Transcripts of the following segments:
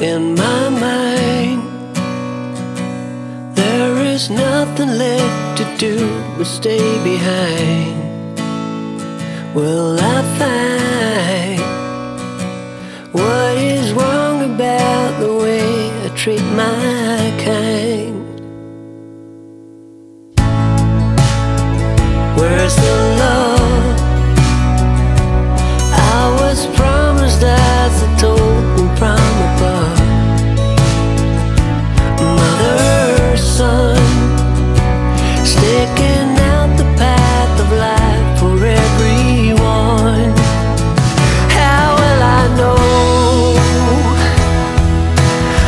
In my mind, there is nothing left to do but stay behind. Will I find what is wrong about the way I treat my kind? Where's the love I was promised as a token from above? Mother, son, sticking out the path of life for everyone. How will I know?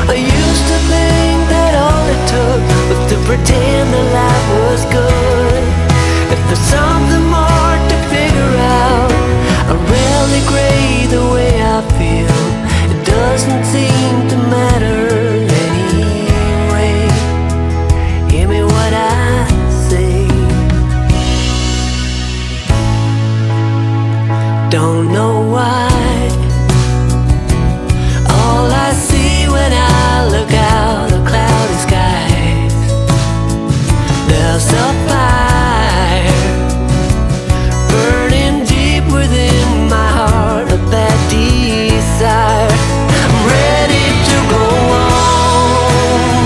I used to think that all it took was to pretend that life was good. If there's something more to figure out, I rarely grade the way I feel. It doesn't seem to matter anyway. Hear me what I say. Don't know why. All I see when I look out are cloudy skies. There's a fire burning deep within my heart, a bad desire. I'm ready to go on,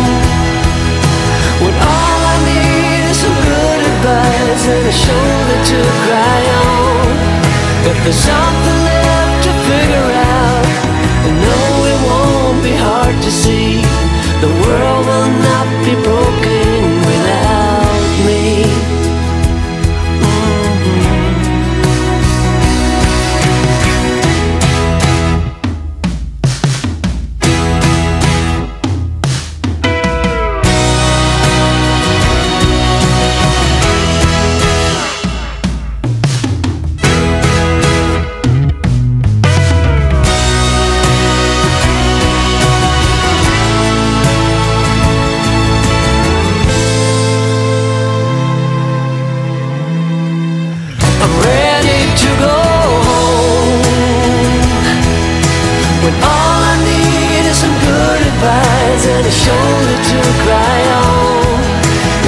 when all I need is some good advice and a shoulder to cry on. If there's something left to figure out, I know it won't be hard to see. The world will not be broken without me. And a shoulder to cry on.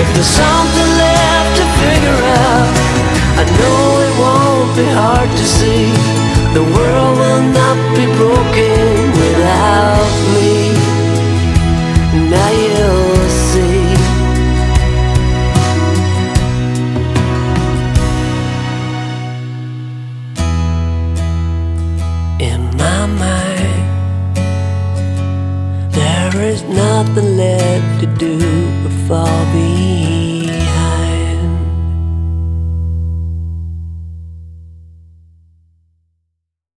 If there's something left to figure out, I know it won't be hard to see. The world will not be broken without me. Now you'll see. In my mind, there is nothing left to do but fall behind.